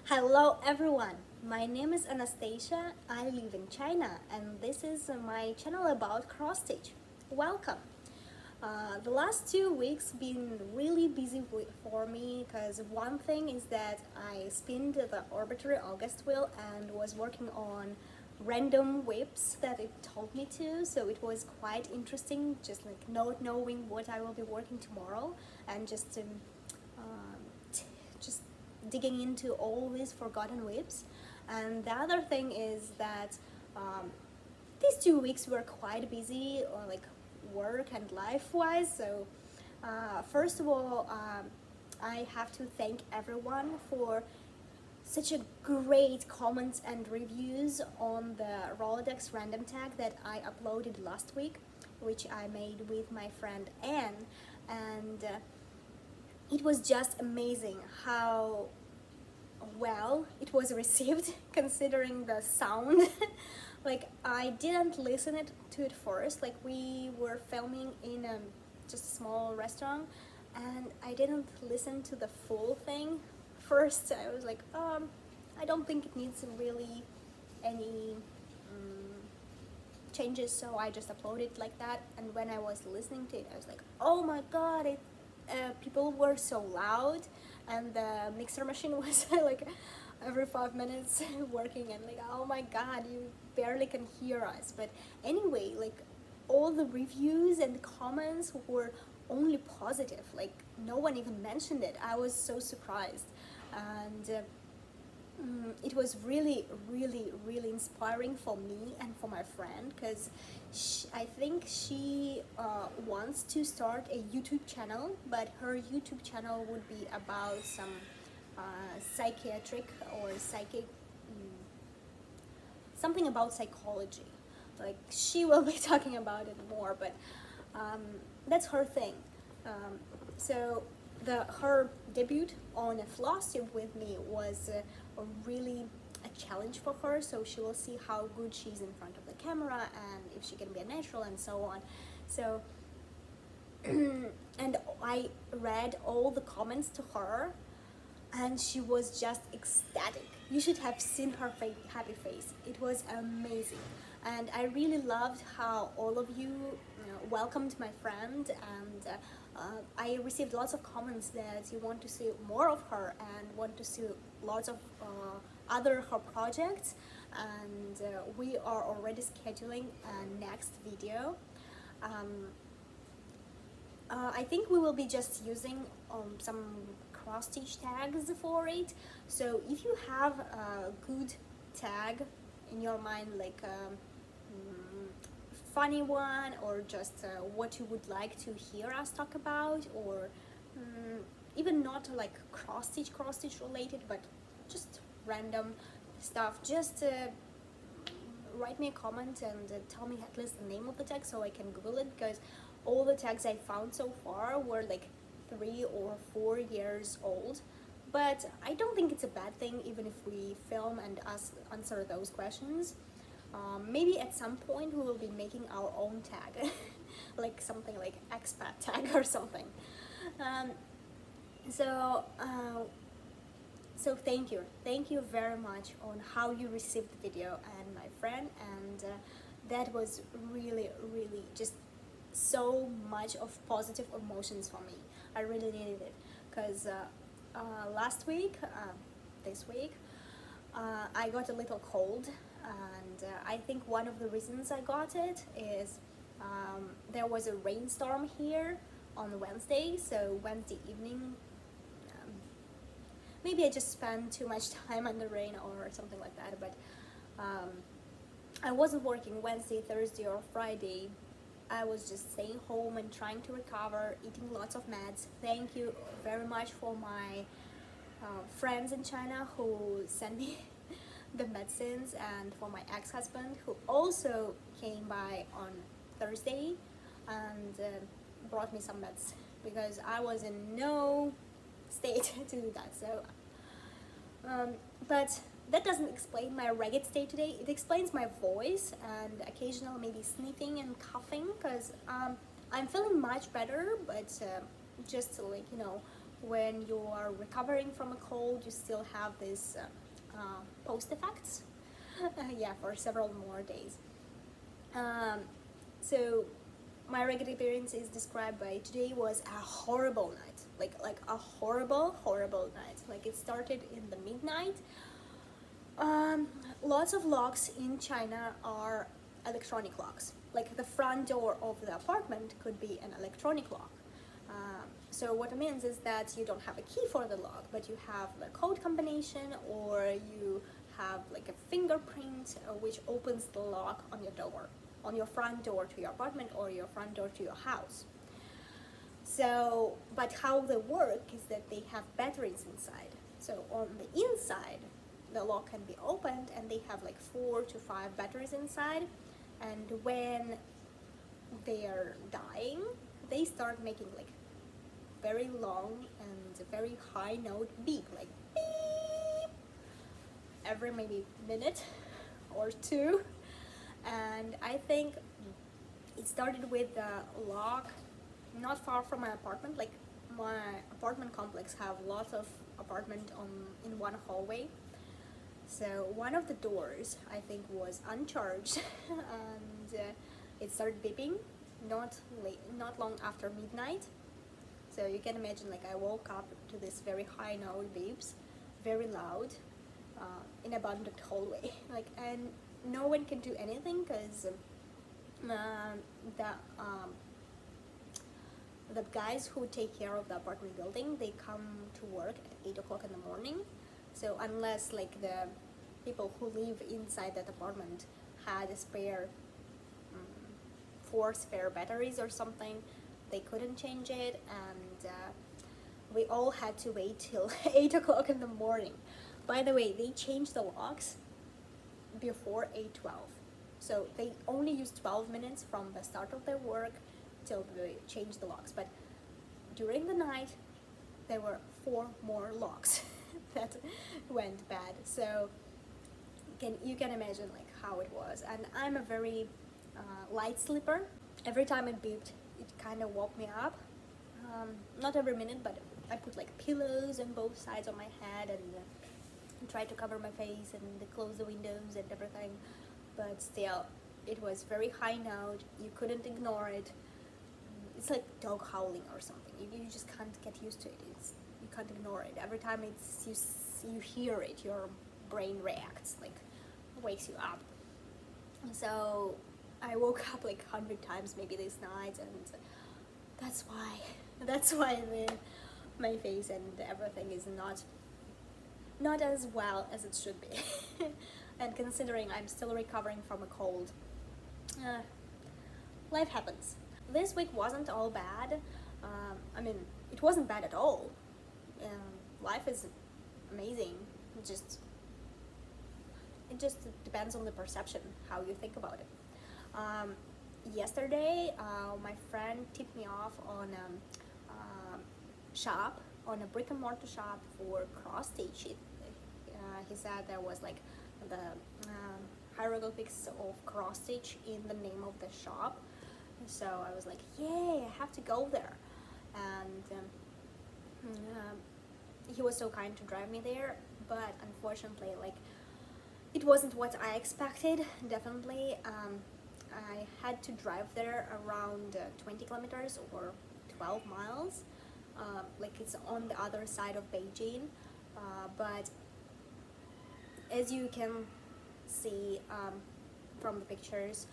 Hello everyone, my name is Anastasia, I live in China and this is my channel about cross stitch. Welcome! The last 2 weeks been really busy for me because one thing is that I spinned the Arbitrary August wheel and was working on random whips that it told me to, so it was quite interesting just like not knowing what I will be working tomorrow and just digging into all these forgotten whips. And the other thing is that these 2 weeks were quite busy, like work and life wise. So first of all, I have to thank everyone for such a great comments and reviews on the Rolodex random tag that I uploaded last week, which I made with my friend Anne. And it was just amazing how well it was received considering the sound. Like I didn't listen to it first, like we were filming in just a small restaurant and I didn't listen to the full thing first. I was like I don't think it needs really any changes, so I just uploaded it like that. And when I was listening to it, I was like, oh my god, people were so loud and the mixer machine was like every 5 minutes working and like, oh my god, you barely can hear us. But anyway, like all the reviews and comments were only positive, like no one even mentioned it. I was so surprised. And it was really inspiring for me and for my friend, because I think she wants to start a YouTube channel, but her YouTube channel would be about some psychiatric or something about psychology. Like she will be talking about it more, but that's her thing. So her debut on a Flosstube with me was really a challenge for her, so she will see how good she's in front of the camera and if she can be a natural and so on. So and I read all the comments to her and she was just ecstatic. You should have seen her happy face. It was amazing. And I really loved how all of you welcomed my friend, and I received lots of comments that you want to see more of her and want to see lots of other her projects. And we are already scheduling a next video. I think we will be just using some cross-stitch tags for it. So if you have a good tag in your mind, like funny one, or just what you would like to hear us talk about, or even not like cross-stitch related, but just random stuff, just write me a comment and tell me at least the name of the tag so I can Google it, because all the tags I found so far were like 3 or 4 years old. But I don't think it's a bad thing even if we film and answer those questions. Maybe at some point we will be making our own tag, like something like expat tag or something. So thank you very much on how you received the video and my friend, and that was really just so much of positive emotions for me. I really needed it, because last week, this week, I got a little cold, and I think one of the reasons I got it is there was a rainstorm here on Wednesday, so Wednesday evening, maybe I just spent too much time in the rain or something like that, but I wasn't working Wednesday, Thursday or Friday. I was just staying home and trying to recover, eating lots of meds. Thank you very much for my friends in China who sent me the medicines, and for my ex-husband who also came by on Thursday and brought me some meds, because I was in no state to do that. So but that doesn't explain my ragged state today. It explains my voice and occasional maybe sneezing and coughing, because I'm feeling much better, but just like, when you are recovering from a cold, you still have this post effects. Yeah, for several more days. So my regular appearance is described by today was a horrible night, like a horrible night. Like it started in the midnight. Lots of locks in China are electronic locks. Like the front door of the apartment could be an electronic lock. So what it means is that you don't have a key for the lock, but you have the code combination, or you have like a fingerprint which opens the lock on your door, on your front door to your apartment or your front door to your house. So, but how they work is that they have batteries inside. So on the inside, the lock can be opened, and they have like 4 to 5 batteries inside. And when they are dying, they start making like very long and very high note beep, like beep, every maybe minute or two. And I think it started with the lock not far from my apartment. Like my apartment complex have lots of apartment in one hallway. So one of the doors I think was uncharged and it started beeping not long after midnight. So you can imagine, like I woke up to this very high note beeps, very loud, in abandoned hallway. Like, and no one can do anything because the guys who take care of the apartment building, they come to work at 8 o'clock in the morning. So unless like the people who live inside that apartment had a spare 4 spare batteries or something, they couldn't change it, and we all had to wait till 8 o'clock in the morning. By the way, they changed the locks before 8:12, so they only used 12 minutes from the start of their work till they changed the locks. But during the night, there were 4 more locks that went bad. So you can imagine like how it was. And I'm a very light sleeper. Every time it beeped, it kind of woke me up. Not every minute, but I put like pillows on both sides of my head and tried to cover my face and close the windows and everything. But still, it was very high note. You couldn't ignore it. It's like dog howling or something. You just can't get used to it. You can't ignore it. Every time you hear it, your brain reacts, like wakes you up. So I woke up like 100 times maybe this night, and that's why my face and everything is not as well as it should be. And considering I'm still recovering from a cold, life happens. This week wasn't all bad. I mean, it wasn't bad at all. Life is amazing. It just depends on the perception, how you think about it. Yesterday, my friend tipped me off on a shop, on a brick and mortar shop for cross stitch. He said there was like the hieroglyphics of cross stitch in the name of the shop. So I was like, yay, I have to go there. And he was so kind to drive me there, but unfortunately, like, it wasn't what I expected. Definitely, I had to drive there around 20 kilometers or 12 miles. Like, it's on the other side of Beijing, but as you can see from the pictures,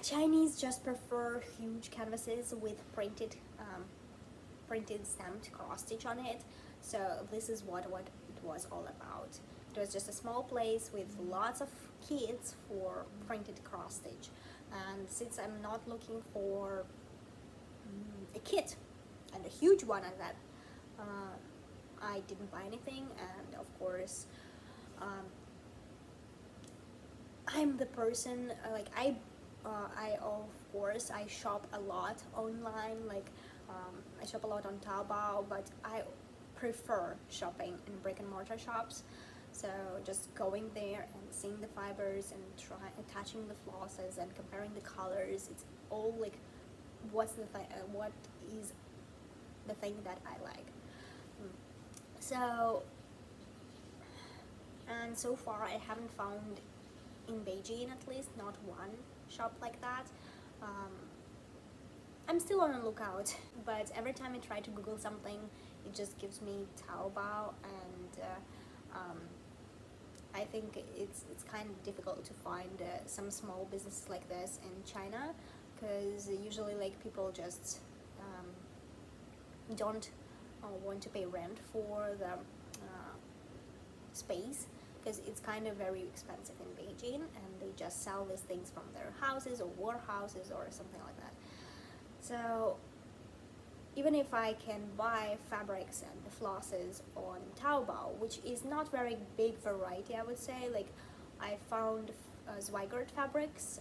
Chinese just prefer huge canvases with printed stamped cross stitch on it. So this is what it was all about. It was just a small place with lots of kits for printed cross stitch. And since I'm not looking for a kit, and a huge one at that, I didn't buy anything. And of course, I'm the person, like I shop a lot online, like I shop a lot on Taobao, but I prefer shopping in brick and mortar shops. So just going there and seeing the fibers and attaching the flosses and comparing the colors, it's all like what is the thing that I like. So, and so far I haven't found, in Beijing at least, not one shop like that. I'm still on the lookout, but every time I try to Google something, it just gives me Taobao, and I think it's kind of difficult to find some small businesses like this in China, because usually like people just don't want to pay rent for the space, because it's kind of very expensive in Beijing, and they just sell these things from their houses or warehouses or something like that. So even if I can buy fabrics and flosses on Taobao, which is not very big variety, I would say, like I found Zweigart fabrics,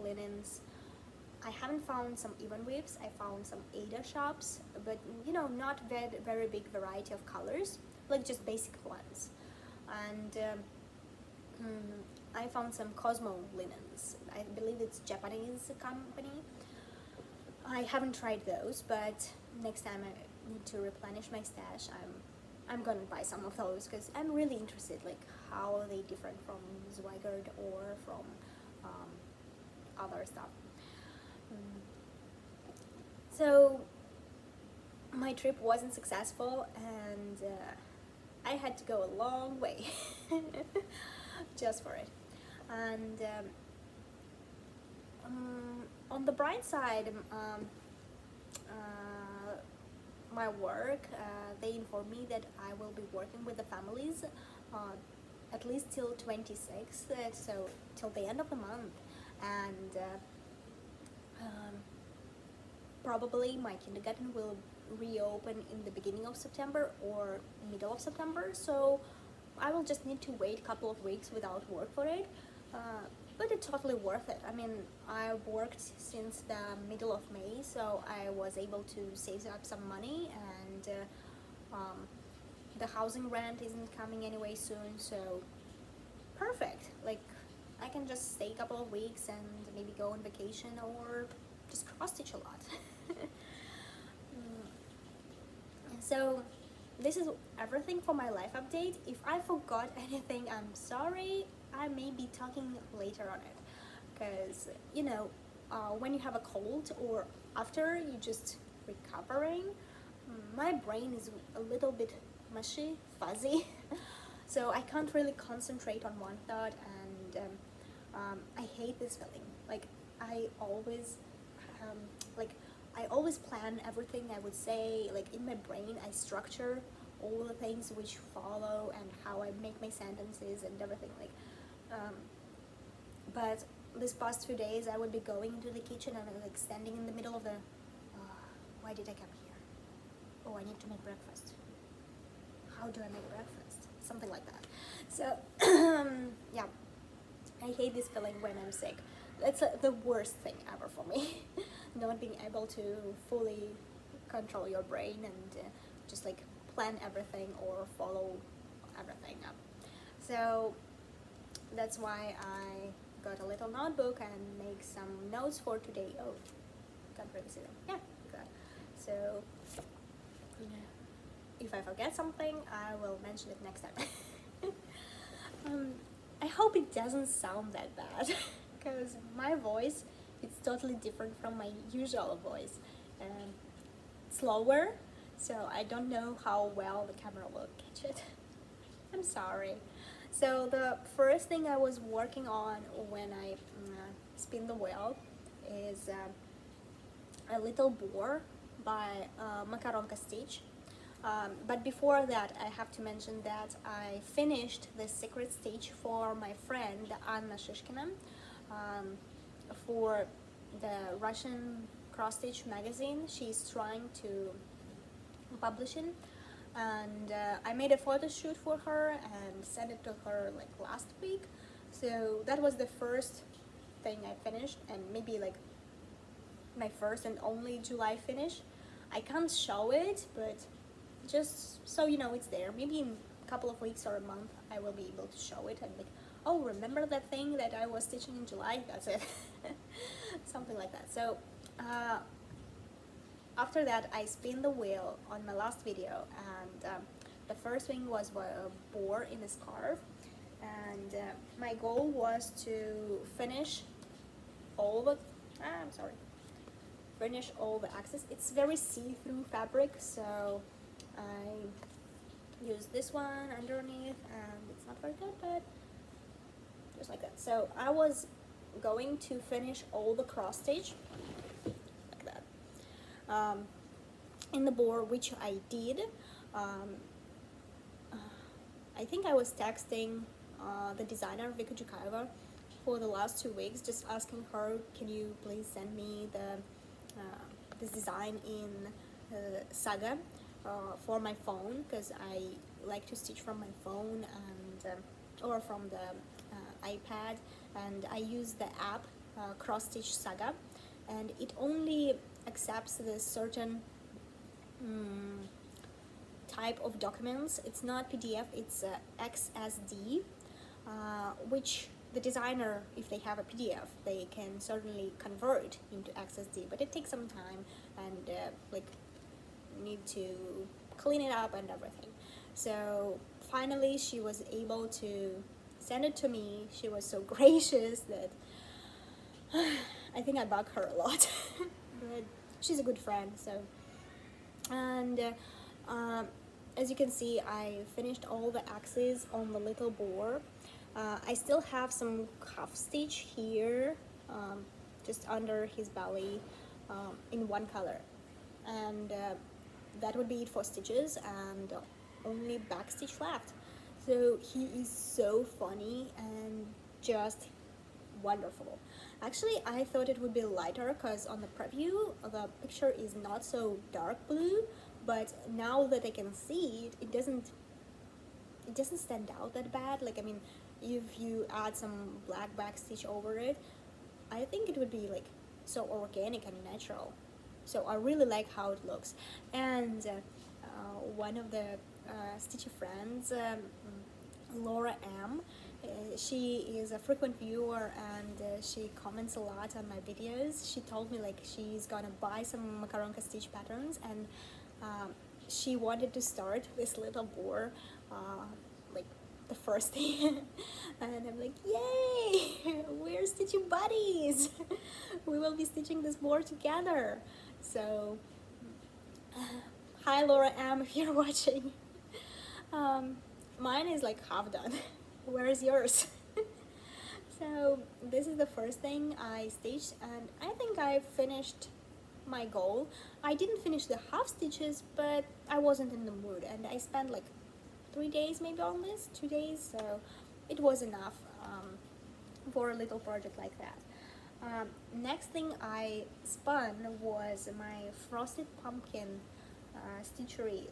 linens. I haven't found some even weaves. I found some Ada shops, but you know, not very big variety of colors, like just basic ones. And I found some Cosmo linens. I believe it's Japanese company. I haven't tried those, but next time I need to replenish my stash, I'm gonna buy some of those, because I'm really interested, like how are they different from Zweigart or from other stuff. So my trip wasn't successful, and I had to go a long way just for it. And on the bright side, my work, they informed me that I will be working with the families at least till 26th, so till the end of the month, and probably my kindergarten will reopen in the beginning of September or middle of September, so I will just need to wait a couple of weeks without work for it. But it's totally worth it. I mean, I worked since the middle of May, so I was able to save up some money, and the housing rent isn't coming anyway soon, so perfect. Like, I can just stay a couple of weeks and maybe go on vacation or just cross-stitch a lot. So this is everything for my life update. If I forgot anything, I'm sorry. I may be talking later on it, because you know, when you have a cold or after you just recovering, my brain is a little bit mushy, fuzzy, so I can't really concentrate on one thought, and I hate this feeling. Like I always plan everything I would say. Like in my brain, I structure all the things which follow and how I make my sentences and everything. Like, but this past few days, I would be going into the kitchen and like standing in the middle of the. Why did I come here? Oh, I need to make breakfast. How do I make breakfast? Something like that. So, yeah, I hate this feeling when I'm sick. That's the worst thing ever for me. Not being able to fully control your brain and just like plan everything or follow everything up. So that's why I got a little notebook and make some notes for today. Oh, can't really see them. Yeah, good. So if I forget something, I will mention it next time. I hope it doesn't sound that bad, because my voice is totally different from my usual voice. Slower, so I don't know how well the camera will catch it. I'm sorry. So the first thing I was working on when I spin the wheel is a little boar by Makaronka Stitch. But before that, I have to mention that I finished the secret stitch for my friend Anna Shishkina for the Russian cross-stitch magazine she's trying to publish in. And I made a photo shoot for her and sent it to her like last week. So that was the first thing I finished, and maybe like my first and only July finish. I can't show it, but just so you know it's there. Maybe in a couple of weeks or a month I will be able to show it and like, oh, remember that thing that I was stitching in July? That's it. Something like that. So after that I spin the wheel on my last video, and the first thing was a boar in a scarf, and my goal was to finish all the finish all the axes. It's very see-through fabric, so I use this one underneath, and it's not very good, but just like that. So I was going to finish all the cross stitch like that in the board, which I did. I think I was texting the designer Vika Jukaeva for the last 2 weeks, just asking her, can you please send me this design in Saga for my phone, because I like to stitch from my phone and or from the iPad, and I use the app Cross Stitch Saga, and it only accepts this certain type of documents. It's not PDF, it's XSD, which the designer, if they have a PDF, they can certainly convert into XSD, but it takes some time, and like need to clean it up and everything. So finally she was able to send it to me. She was so gracious that I think I bug her a lot but she's a good friend. So, and as you can see, I finished all the axes on the little board. I still have some cuff stitch here, just under his belly, in one color, and that would be it for stitches, and only backstitch left. So he is so funny and just wonderful. Actually, I thought it would be lighter, because on the preview the picture is not so dark blue, but now that I can see it, it doesn't stand out that bad. Like, I mean, if you add some black backstitch over it, I think it would be like so organic and natural. So I really like how it looks. And one of the Stitchy Friends, Laura M, she is a frequent viewer, and she comments a lot on my videos. She told me like she's gonna buy some macaronka stitch patterns, and she wanted to start this little board like the first day and I'm like, yay, we're stitching buddies. We will be stitching this board together. So hi Laura M, if you're watching. Mine is like half done. Where is yours? So this is the first thing I stitched, and I think I finished my goal. I didn't finish the half stitches, but I wasn't in the mood, and I spent like 3 days maybe on this, 2 days, so it was enough for a little project like that. Next thing I spun was my Frosted Pumpkin Stitchery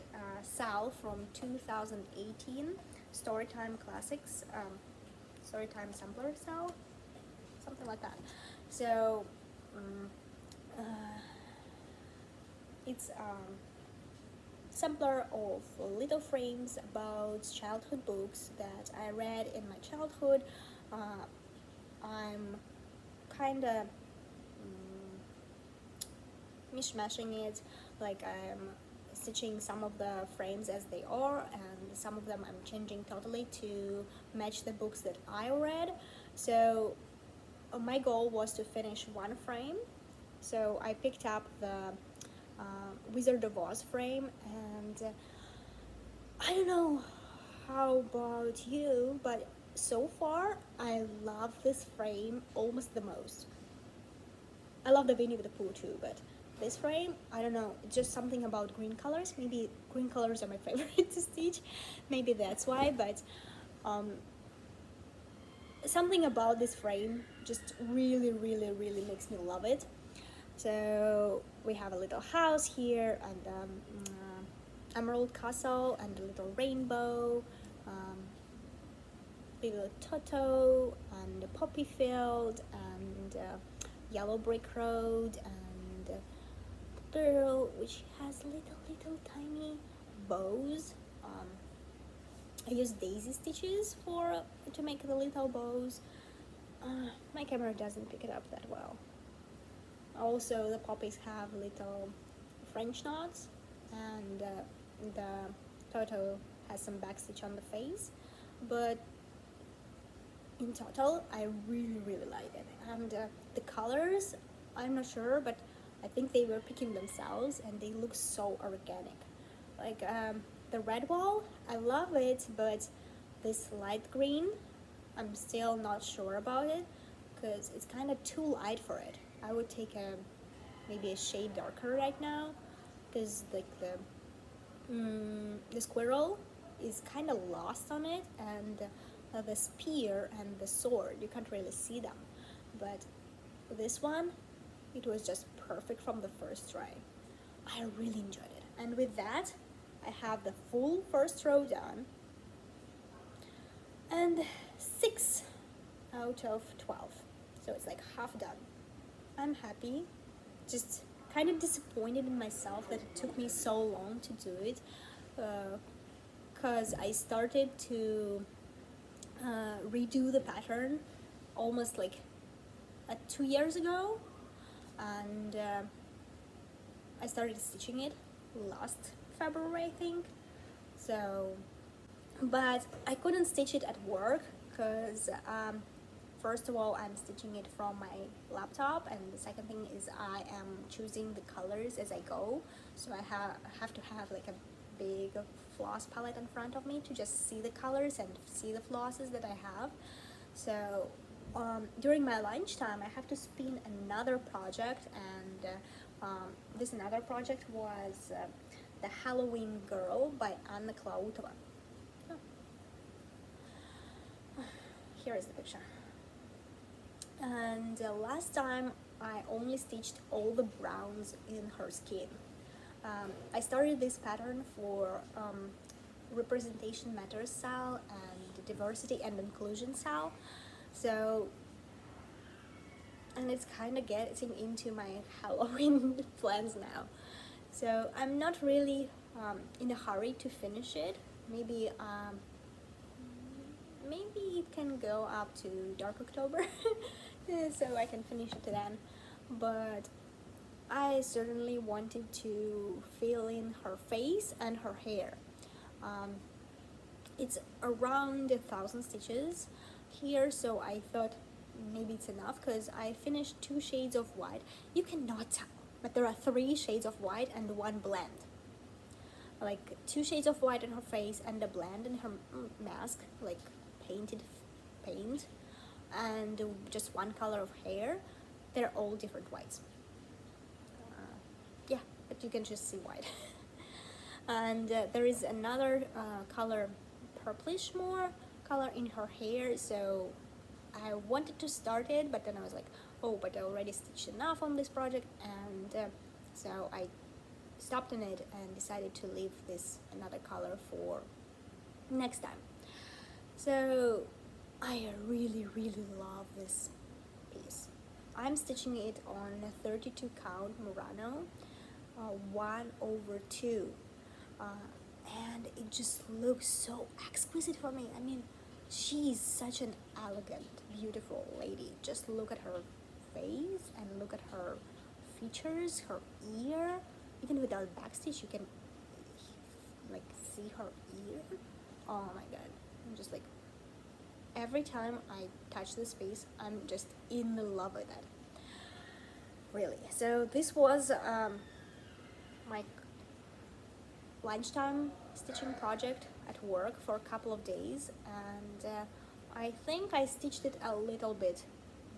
Sal from 2018 Storytime Classics, Storytime Sampler Sal, something like that. So it's sampler of little frames about childhood books that I read in my childhood. I'm kind of mishmashing it, like I'm stitching some of the frames as they are, and some of them I'm changing totally to match the books that I read. So my goal was to finish one frame, so I picked up the Wizard of Oz frame, and I don't know how about you, but so far I love this frame almost the most. I love the Winnie the Pooh too, but this frame, I don't know, just something about green colors. Maybe green colors are my favorite to stitch, maybe that's why, but something about this frame just really makes me love it. So we have a little house here, and emerald castle, and a little rainbow, little Toto, and a poppy field, and yellow brick road, and girl which has little tiny bows. I use daisy stitches to make the little bows. My camera doesn't pick it up that well. Also, the poppies have little French knots, and the total has some backstitch on the face, but in total I really like it. And the colors, I'm not sure, but I think they were picking themselves and they look so organic. Like the red wall, I love it, but this light green, I'm still not sure about it because it's kind of too light for it. I would take maybe a shade darker right now, because like the squirrel is kind of lost on it, and the spear and the sword, you can't really see them. But this one, it was just perfect from the first try. I really enjoyed it. And with that, I have the full first row done, and 6 out of 12. So it's like half done. I'm happy, just kind of disappointed in myself that it took me so long to do it, because I started to redo the pattern almost like 2 years ago, and I started stitching it last February, I think. So, but I couldn't stitch it at work because first of all, I'm stitching it from my laptop, and the second thing is I am choosing the colors as I go, so I have to have like a big floss palette in front of me to just see the colors and see the flosses that I have. So during my lunchtime I have to spin another project, and this another project was the Halloween Girl by Anna Klautova. Here is the picture. And last time I only stitched all the browns in her skin. I started this pattern for Representation Matters style and Diversity and Inclusion style. So, and it's kind of getting into my Halloween plans now. So I'm not really in a hurry to finish it. Maybe it can go up to dark October so I can finish it then. But I certainly wanted to fill in her face and her hair. It's around 1,000 stitches here, so I thought maybe it's enough because I finished 2 shades of white. You cannot tell, but there are 3 shades of white and 1 blend. Like 2 shades of white in her face and a blend in her mask, like painted paint, and just 1 color of hair. They're all different whites. Yeah, but you can just see white. And there is another color, purplish more color in her hair, so I wanted to start it, but then I was like, oh, but I already stitched enough on this project, and so I stopped on it and decided to leave this another color for next time. So I really love this piece. I'm stitching it on a 32 count Murano 1/2, and it just looks so exquisite for me. I mean, she's such an elegant, beautiful lady. Just look at her face and look at her features, her ear. Even without backstitch, you can like see her ear. Oh my god, I'm just like, every time I touch this piece, I'm just in love with it. Really. So this was my lunchtime stitching project at work for a couple of days, and I think I stitched it a little bit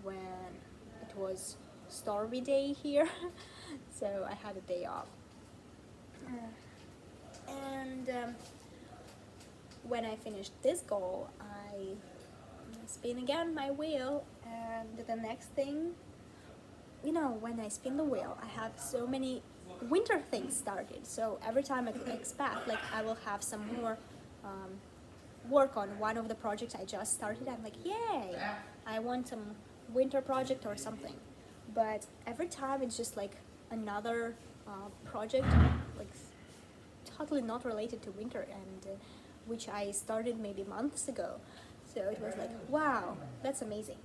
when it was Stormy Day here. So I had a day off, and when I finished this goal, I spin again my wheel, and the next thing, you know, when I spin the wheel, I have so many winter things started. So every time I expect like I will have some more work on one of the projects I just started, I'm like, yay, I want some winter project or something. But every time it's just like another project, like totally not related to winter, and which I started maybe months ago. So it was like, wow, that's amazing.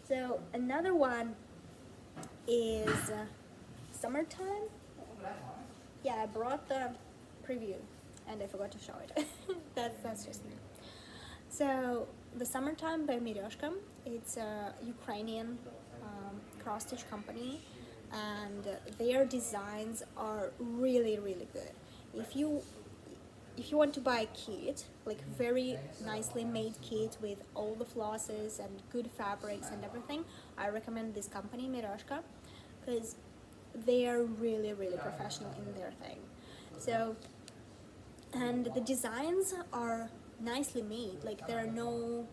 So another one is summertime. Yeah, I brought the preview and I forgot to show it. That's just me. So the Summertime by Miroshka, it's a Ukrainian cross-stitch company, and their designs are really really good. If you want to buy a kit, like very nicely made kit with all the flosses and good fabrics and everything, I recommend this company Miroshka, because they are really really professional in their thing. So, and the designs are nicely made, like there are no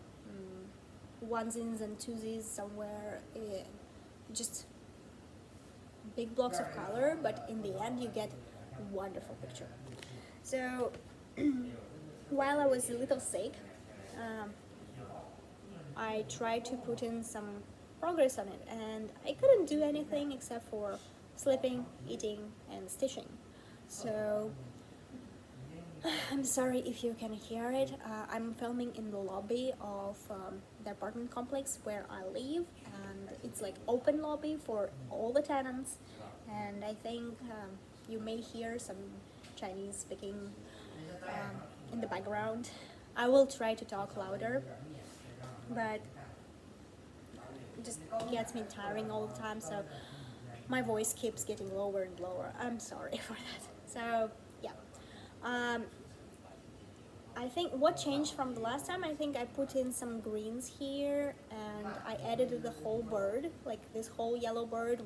onesies and twosies somewhere, just big blocks of color, but in the end you get a wonderful picture. So while I was a little sick, I tried to put in some progress on it, and I couldn't do anything except for sleeping, eating, and stitching. So I'm sorry if you can hear it. I'm filming in the lobby of the apartment complex where I live, and it's like open lobby for all the tenants, and I think you may hear some Chinese speaking in the background. I will try to talk louder, but it just gets me tiring all the time, so my voice keeps getting lower and lower. I'm sorry for that. So yeah, I think what changed from the last time, I think I put in some greens here and I added the whole bird, like this whole yellow bird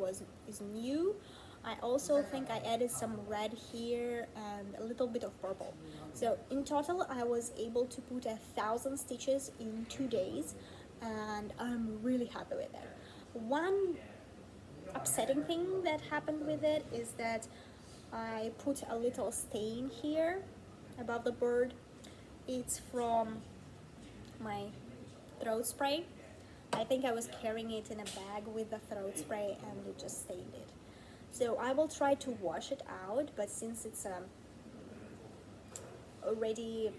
is new. I also think I added some red here and a little bit of purple. So in total I was able to put 1,000 stitches in 2 days, and I'm really happy with it. One upsetting thing that happened with it is that I put a little stain here above the bird. It's from my throat spray. I think I was carrying it in a bag with the throat spray and it just stained it. So I will try to wash it out, but since it's already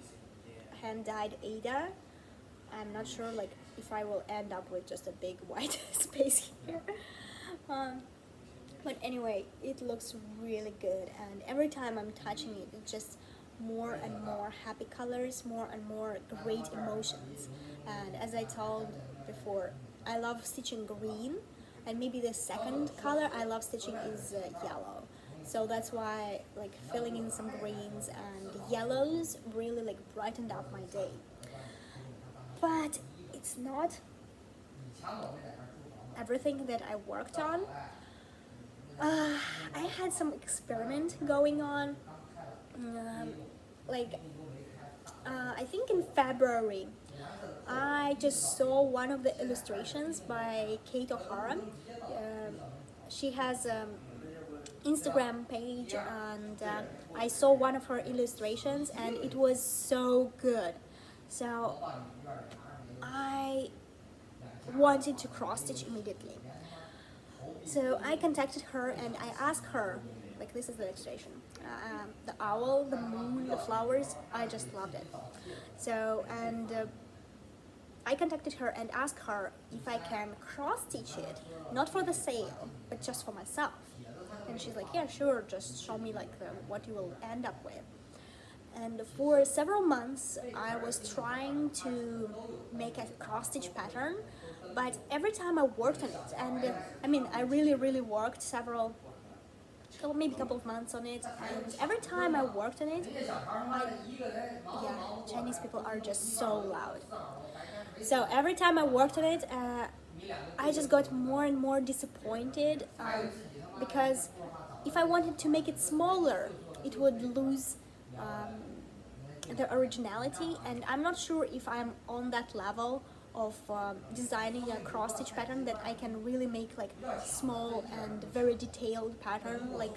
hand-dyed Ada, I'm not sure like if I will end up with just a big white space here. But anyway, it looks really good, and every time I'm touching it, it's just more and more happy colors, more and more great emotions. And as I told before, I love stitching green, and maybe the second color I love stitching is yellow. So that's why like filling in some greens and yellows really like brightened up my day. But it's not everything that I worked on. I had some experiment going on. I think in February, I just saw one of the illustrations by Kate O'Hara. She has Instagram page, and I saw one of her illustrations and it was so good. So I wanted to cross stitch immediately. So I contacted her and I asked her, like this is the illustration, the owl, the moon, the flowers, I just loved it. So, and I contacted her and asked her if I can cross stitch it, not for the sale, but just for myself. And she's like, yeah, sure, just show me like what you will end up with. And for several months, I was trying to make a cross-stitch pattern, but every time I worked on it, and I mean, I really worked maybe a couple of months on it, and every time I worked on it, Chinese people are just so loud. So every time I worked on it, I just got more and more disappointed, because if I wanted to make it smaller, it would lose the originality, and I'm not sure if I'm on that level of designing a cross-stitch pattern that I can really make like small and very detailed pattern like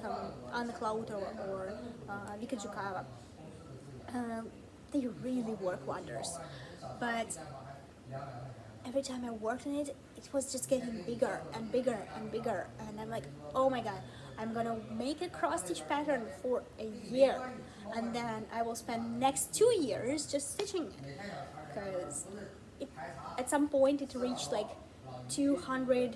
Anna Cloud or Vika Zhukava. They really work wonders, but every time I worked on it, it was just getting bigger and bigger and bigger, and I'm like, oh my god, I'm gonna make a cross-stitch pattern for a year, and then I will spend next 2 years just stitching it, because at some point it reached like 200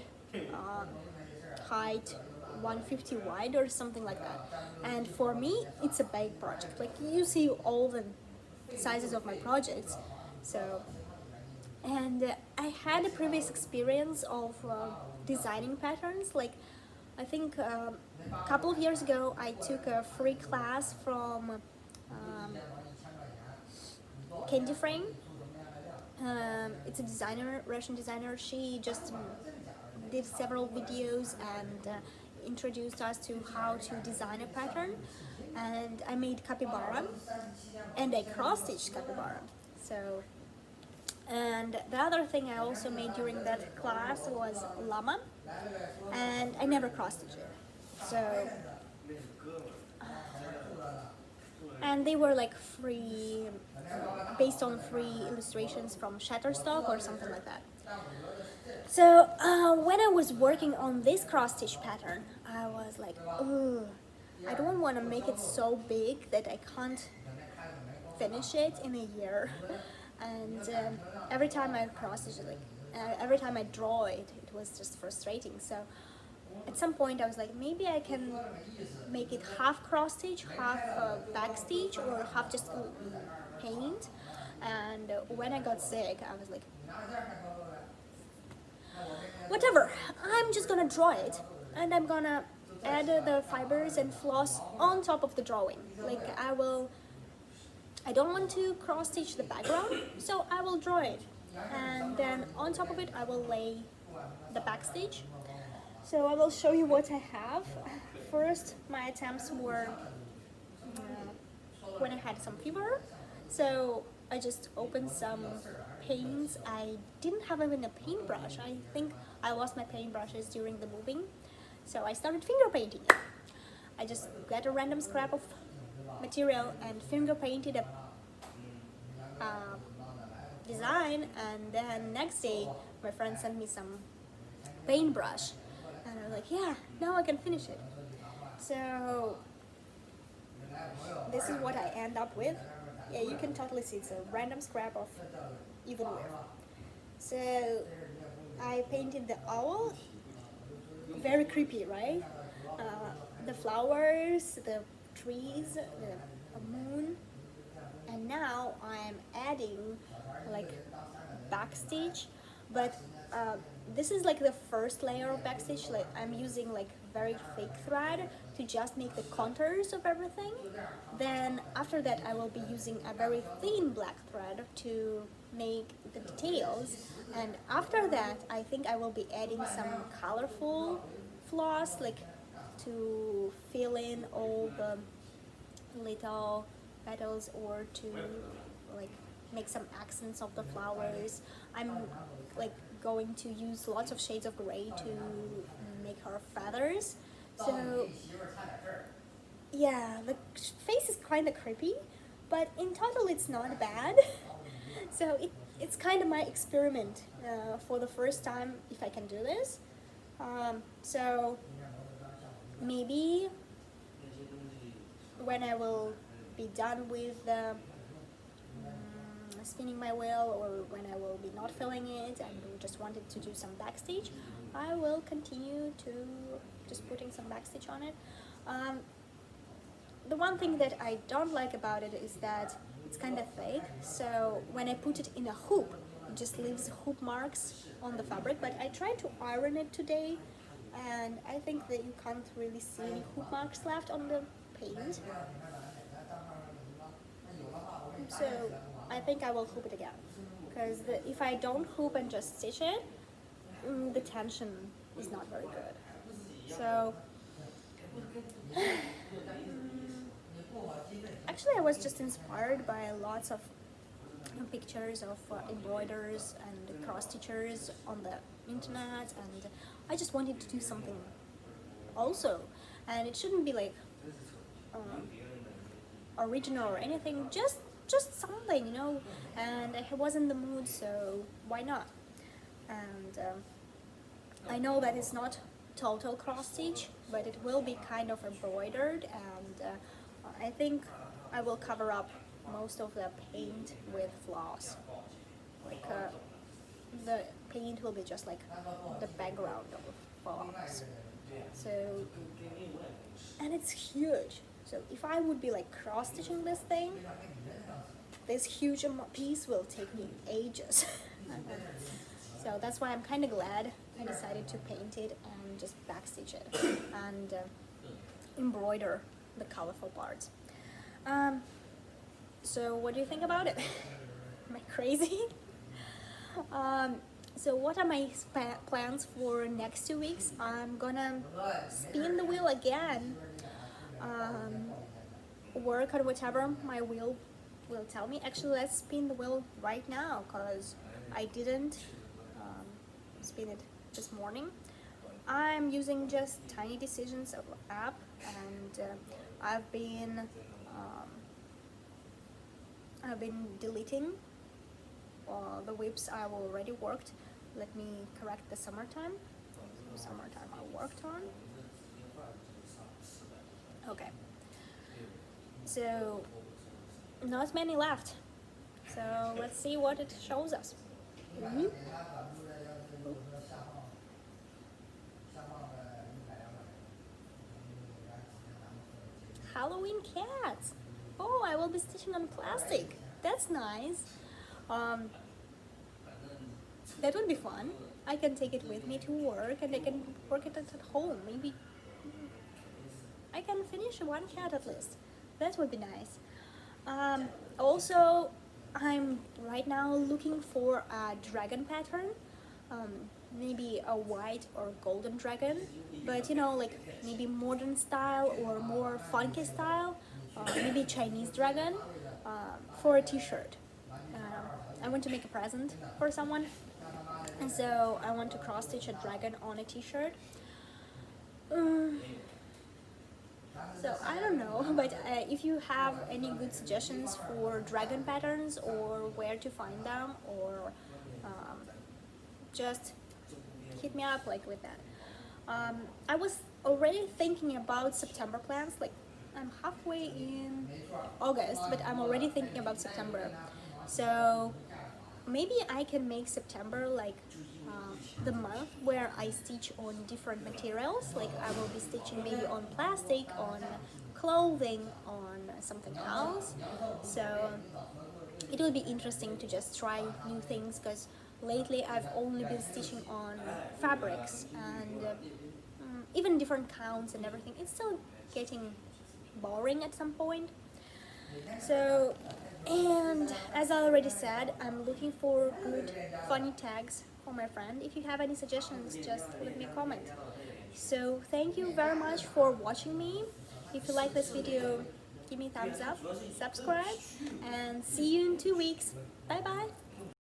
height 150 wide or something like that. And for me, it's a big project. Like you see all the sizes of my projects. So, and I had a previous experience of designing patterns. Like I think a couple of years ago, I took a free class from Candy Frame. It's a designer, Russian designer. She just did several videos and introduced us to how to design a pattern. And I made capybara and I cross-stitched capybara. So, and the other thing I also made during that class was llama, and I never cross-stitched it. So, and they were like free, based on free illustrations from Shutterstock or something like that. So when I was working on this cross-stitch pattern, I was like, ugh, I don't want to make it so big that I can't finish it in a year. And every time I cross-stitch it, every time I draw it, it was just frustrating. So at some point I was like, maybe I can make it half cross-stitch, half backstitch, or half just paint. And when I got sick, I was like, whatever, I'm just gonna draw it, and I'm gonna add the fibers and floss on top of the drawing. Like I don't want to cross-stitch the background, so I will draw it, and then on top of it I will lay the backstitch. So I will show you what I have. First, my attempts were when I had some fever, so I just opened some paints. I didn't have even a paintbrush. I think I lost my paintbrushes during the moving, so I started finger painting it. I just got a random scrap of material and finger painted a design, and then next day my friend sent me some paintbrush, and I was like, yeah, now I can finish it. So this is what I end up with. Yeah, you can totally see it's a random scrap of even width. So I painted the owl, very creepy, right? The flowers, the trees, the moon, and now I'm adding like backstitch, but this is like the first layer of backstitch. Like I'm using like very thick thread to just make the contours of everything. Then after that I will be using a very thin black thread to make the details, and after that I think I will be adding some colorful floss, like to fill in all the little petals, or to like make some accents of the flowers. I'm like going to use lots of shades of gray to make her feathers. So yeah, the face is kind of creepy, but in total it's not bad. So it's kind of my experiment for the first time, if I can do this. So maybe when I will be done with the spinning my wheel, or when I will be not filling it and just wanted to do some backstitch, I will continue to just putting some backstitch on it. The one thing that I don't like about it is that it's kind of thick, so when I put it in a hoop, it just leaves hoop marks on the fabric. But I tried to iron it today, and I think that you can't really see any hoop marks left on the paint. So I think I will hoop it again, because if I don't hoop and just stitch it, the tension is not very good. So actually I was just inspired by lots of pictures of embroiders and cross stitchers on the internet, and I just wanted to do something also, and it shouldn't be like original or anything, just something, you know, and I was in the mood, so why not? And I know that it's not total cross stitch, but it will be kind of embroidered, and I think I will cover up most of the paint with floss. Like the paint will be just like the background of floss. So, and it's huge. So if I would be like cross-stitching this thing, this huge piece will take me ages. So that's why I'm kind of glad I decided to paint it and just backstitch it and embroider the colorful parts. So what do you think about it? Am I crazy? So what are my plans for next 2 weeks? I'm gonna spin the wheel again, work on whatever my wheel will tell me. Actually, let's spin the wheel right now because I didn't spin it this morning. I'm using just Tiny Decisions app, and I've been deleting the whips I've already worked. Let me correct the summertime. Summertime I worked on. Okay. So not many left. So let's see what it shows us. Halloween cats. Oh, I will be stitching on plastic. That's nice. That would be fun. I can take it with me to work and I can work it at home. Maybe I can finish one cat at least. That would be nice. Also, I'm right now looking for a dragon pattern. Maybe a white or golden dragon, but you know, like maybe modern style or more funky style, maybe Chinese dragon for a t-shirt. I want to make a present for someone, and so I want to cross stitch a dragon on a t-shirt. So I don't know, but if you have any good suggestions for dragon patterns or where to find them, or just hit me up like with that. I was already thinking about September plans. Like I'm halfway in August, but I'm already thinking about September. So maybe I can make September like the month where I stitch on different materials. Like I will be stitching maybe on plastic, on clothing, on something else. So it will be interesting to just try new things, because lately I've only been stitching on fabrics and even different counts and everything. It's still getting boring at some point. So, and as I already said, I'm looking for good funny tags for my friend. If you have any suggestions, just leave me a comment. So thank you very much for watching me. If you like this video, give me a thumbs up, subscribe, and see you in 2 weeks. Bye bye.